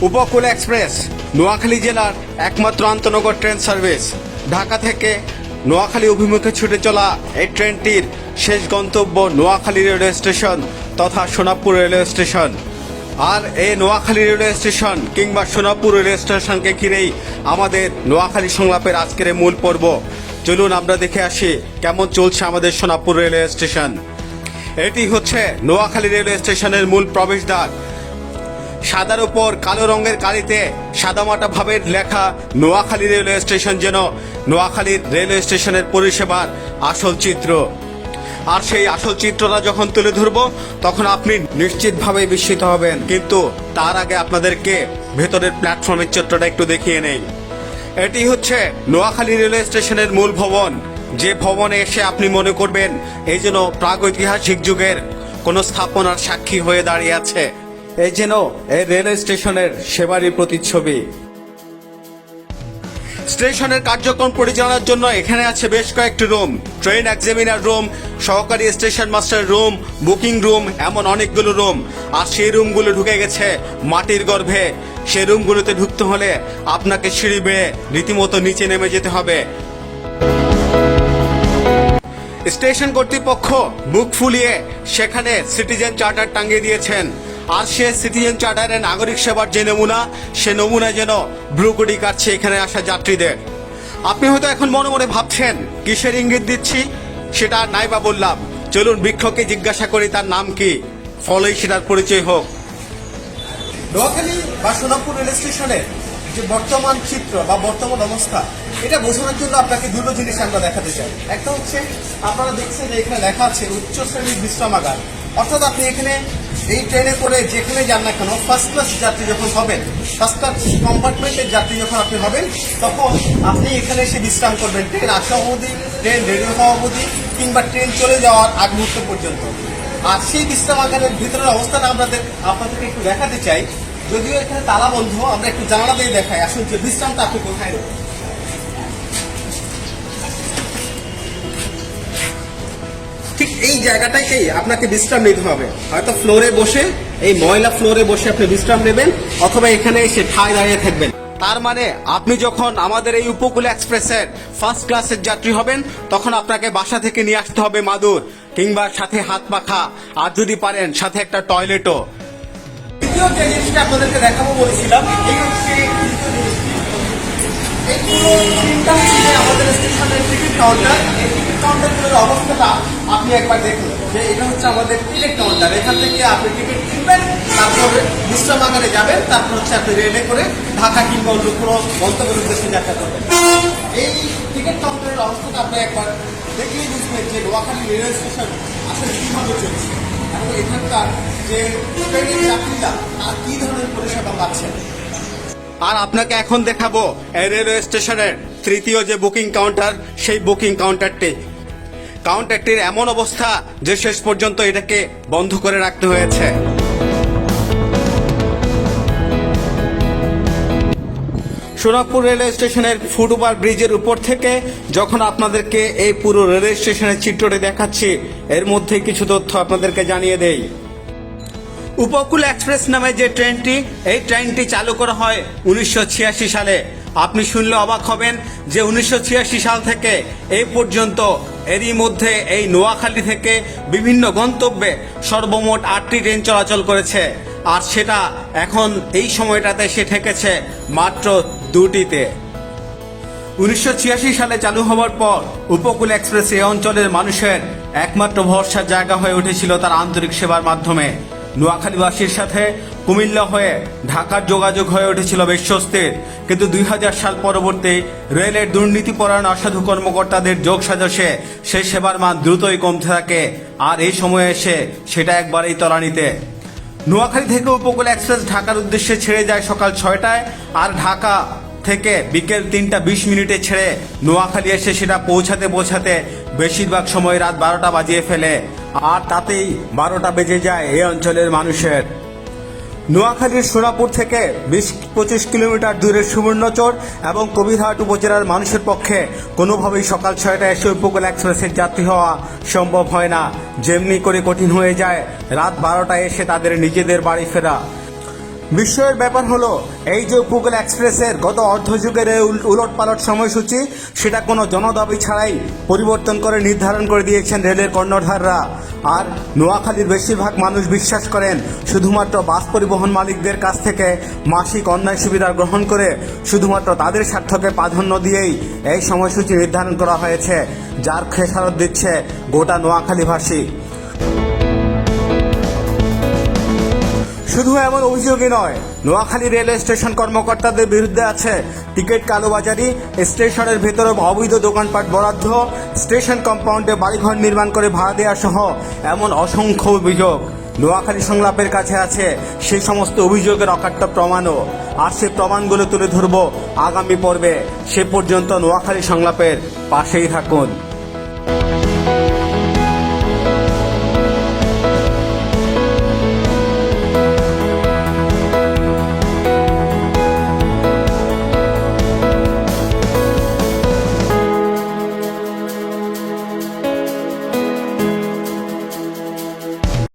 উপকূল এক্সপ্রেস নোয়াখালী জেলার একমাত্র আন্তনগর ট্রেন সার্ভিস। ঢাকা থেকে নোয়াখালী অভিমুখে ছুটে চলা এই ট্রেনটির শেষ গন্তব্য নোয়াখালী রেলওয়ে স্টেশন তথা সোনাপুর রেলওয়ে স্টেশন। আর এই নোয়াখালী রেলওয়ে স্টেশন কিংবা সোনাপুর রেলওয়ে স্টেশনকে ঘিরেই আমাদের নোয়াখালী সংলাপের আজকের মূল পর্ব। চলুন আমরা দেখে আসি কেমন চলছে আমাদের সোনাপুর রেলওয়ে স্টেশন। এটি হচ্ছে নোয়াখালী রেলওয়ে স্টেশনের মূল প্রবেশদ্বার। সাদার উপর কালো রঙের কালিতে সাদামাটা ভাবে লেখা নোয়াখালী রেলওয়ে স্টেশন যেন নোয়াখালীর রেলওয়ে স্টেশনের পরিষেবার আসল চিত্র। আর সেই আসল চিত্রটা যখন তুলে ধরবো তখন আপনি নিশ্চিতভাবে বিস্মিত হবেন। কিন্তু তার আগে আপনাদেরকে ভেতরের প্ল্যাটফর্মের চিত্রটা একটু দেখিয়ে নেই। এটি হচ্ছে নোয়াখালী রেলওয়ে স্টেশনের মূল ভবন, যে ভবনে এসে আপনি মনে করবেন এই যেন প্রাগৈতিহাসিক যুগের কোনো স্থাপনার সাক্ষী হয়ে দাঁড়িয়ে আছে। এই যেন এই রেলওয়ে স্টেশনের সেবারই প্রতিচ্ছবি। স্টেশনের কার্যক্রম পরিচালনার জন্য এখানে আছে বেশ কয়েকটি রুম, ট্রেন এক্সামিনার রুম, সহকারী station master room, booking room, এমন অনেকগুলো রুম। আর সেই রুমগুলো ঢুকে গেছে মাটির গর্ভে। সেই রুমগুলোতে ঢুকতে হলে আপনাকে সিঁড়ি বেয়ে রীতিমতো নিচে নেমে যেতে হবে। স্টেশন কর্তৃপক্ষ বুক ফুলিয়ে সেখানে সিটিজেন চার্টার টাঙিয়ে দিয়েছেন। আর সে সিটিজেন চার্টারের নাগরিক সেবার যে নমুনা, সে নমুনা যেন ভ্রুকুটি কাটছে এখানে আসা যাত্রীদের। আপনি হয়তো এখন মনে মনে ভাবছেন কিসের ইঙ্গিত দিচ্ছি, সেটা নাই বা বললাম। চলুন বৃক্ষকে জিজ্ঞাসা করি তার নাম কি, ফলেই সেটার পরিচয় হোক। নোয়াখালী বা সোনাপুর রেল স্টেশনের যে বর্তমান চিত্র বা বর্তমান অবস্থা, এটা বোঝানোর জন্য আপনাকে দুটো জিনিস আমরা দেখাতে চাই। একটা হচ্ছে আপনারা দেখছেন যে এখানে লেখা আছে উচ্চ শ্রেণীর বিশ্রামাগার। অর্থাৎ আপনি এখানে এই ট্রেনে করে যেখানে যান না কেন, ফার্স্ট ক্লাস যাত্রী যখন হবেন, ফার্স্ট ক্লাস কম্পার্টমেন্টের যাত্রী যখন আপনি হবেন, তখন আপনি এখানে এসে বিশ্রাম করবেন ট্রেন আসা অবধি, ট্রেন রেডি হওয়া অবধি, কিংবা ট্রেন চলে যাওয়ার আগ মুহূর্ত পর্যন্ত। আর সেই বিশ্রামাগারের ভিতরের অবস্থাটা আপনাদেরকে একটু দেখাতে চাই। যদিও এখানে তালা বন্ধ, আমরা একটু জানালা দিয়ে দেখাই। আসুন যে বিশ্রামটা আপনি কোথায় নেবেন। ঠিক এই জায়গাটাকেই আপনাকে বিশ্রাম নিতে হবে। হয়তো ফ্লোরে বসে, এই ময়লা ফ্লোরে বসে আপনি বিশ্রাম নেবেন, অথবা এখানে এসে ঠায় দাঁড়িয়ে থাকবেন। তার মানে আপনি যখন আমাদের এই উপকূল এক্সপ্রেসের ফার্স্ট ক্লাসের যাত্রী হবেন, তখন আপনাকে বাসা থেকে নিয়ে আসতে হবে মাদুর, কিংবা সাথে হাত পাখা, আর যদি পারেন সাথে একটা টয়লেটও। দ্বিতীয় যে জিনিসটা আপনাদেরকে দেখাবো বলেছিলাম, এই হচ্ছে এই পুরো তিনটা হচ্ছে আমাদের স্টেশনের টিকিট কাউন্টার। এই টিকিট কাউন্টারগুলোর অবস্থাটা আপনি একবার দেখুন যে এটা হচ্ছে আমাদের টিকিট কাউন্টার। এখান থেকে আপনি টিকিট কিনবেন, তারপরে বিশ্রামাগারে যাবেন, তারপর হচ্ছে আপনি রেলে করে ঢাকা কিংবা অন্য কোনো গন্তব্যের উদ্দেশ্যে যাত্রা করবেন। এই টিকিট কাউন্টারের অবস্থাটা আপনি একবার দেখলেই বুঝবেন যে নোয়াখালী রেলওয়ে স্টেশন আসলে কীভাবে চলছে এবং এখানকার যে ট্রেনের যাত্রীরা তারা কী ধরনের পরিষেবা পাচ্ছেন। আর আপনাকে এখন দেখাবো এই রেলওয়ে স্টেশনের তৃতীয় যে বুকিং কাউন্টার, সেই বুকিং কাউন্টারটির এমন অবস্থা যে শেষ পর্যন্ত এটাকে বন্ধ করে রাখতে হয়েছে। সোনাপুর রেলওয়ে স্টেশনের ফুটওভার ব্রিজের উপর থেকে যখন আপনাদেরকে এই পুরো রেলওয়ে স্টেশনের চিত্রটি দেখাচ্ছি, এর মধ্যে কিছু তথ্য আপনাদেরকে জানিয়ে দেই। উপকূল এক্সপ্রেস নামে যে ট্রেনটি, এই ট্রেনটি চালু করা হয় 1986 সালে। আপনি শুনলে অবাক হবেন যে 1986 সাল থেকে এই পর্যন্ত এরই মধ্যে এই নোয়াখালী থেকে বিভিন্ন গন্তব্যে সর্বমোট 8টি ট্রেন চলাচল করেছে। আর সেটা এখন এই সময়টাতে এসে ঠেকেছে মাত্র 2টিতে। 1986 সালে চালু হওয়ার পর উপকূল এক্সপ্রেস এই অঞ্চলের মানুষের একমাত্র ভরসার জায়গা হয়ে উঠেছিল তার আন্তরিক সেবার মাধ্যমে। নোয়াখালীবাসীর সাথে কুমিল্লা হয়ে ঢাকার যোগাযোগ হয়ে উঠেছিল বেশ স্বস্তির। কিন্তু 2000 সাল পরবর্তী রেলের দুর্নীতিপরায়ণ অসাধু কর্মকর্তাদের যোগ সাজসে সেই সেবার মান দ্রুতই কমতে থাকে। আর এই সময়ে এসে সেটা একবারেই তলানিতে। নোয়াখালী থেকে উপকূল এক্সপ্রেস ঢাকার উদ্দেশ্যে ছেড়ে যায় সকাল 6টায়, আর ঢাকা থেকে বিকেল 3:20 ছেড়ে নোয়াখালী এসে সেটা পৌঁছাতে বেশিরভাগ সময় রাত 12টা বাজিয়ে ফেলে। আর তাতেই 12টা বেজে যায় এই অঞ্চলের মানুষের। নোয়াখালীর সোনাপুর থেকে 20-25 কিলোমিটার দূরের সুবর্ণচর এবং কবিরহাট উপজেলার মানুষের পক্ষে কোনোভাবেই সকাল 6টায় এসে উপকূল এক্সপ্রেসের যাত্রী হওয়া সম্ভব হয় না। যেমনি করে কঠিন হয়ে যায় রাত 12টায় এসে তাদের নিজেদের বাড়ি ফেরা। বিস্ময়ের ব্যাপার হলো এই যে উপকূল এক্সপ্রেসের গত অর্ধযুগের এই উলটপালট সময়সূচি সেটা কোনো জনদাবি ছাড়াই পরিবর্তন করে নির্ধারণ করে দিয়েছেন রেলের কর্ণধাররা। আর নোয়াখালীর বেশিরভাগ মানুষ বিশ্বাস করেন শুধুমাত্র বাস পরিবহন মালিকদের কাছ থেকে মাসিক অন্যায় সুবিধা গ্রহণ করে শুধুমাত্র তাদের স্বার্থকে প্রাধান্য দিয়েই এই সময়সূচি নির্ধারণ করা হয়েছে, যার খেসারত দিচ্ছে গোটা নোয়াখালীবাসী। শুধু এমন অভিযোগই নয়, নোয়াখালী রেলওয়ে স্টেশন কর্মকর্তাদের বিরুদ্ধে আছে টিকিট কালোবাজারি, স্টেশনের ভেতরে অবৈধ দোকানপাট বরাদ্দ, স্টেশন কম্পাউন্ডে বাড়িঘর নির্মাণ করে ভাড়া দেওয়া সহ এমন অসংখ্য অভিযোগ। নোয়াখালী সংলাপের কাছে আছে সেই সমস্ত অভিযোগের অকাট্য প্রমাণও, আর সেই প্রমাণগুলো তুলে ধরব আগামী পর্বে। সে পর্যন্ত নোয়াখালী সংলাপের পাশেই থাকুন।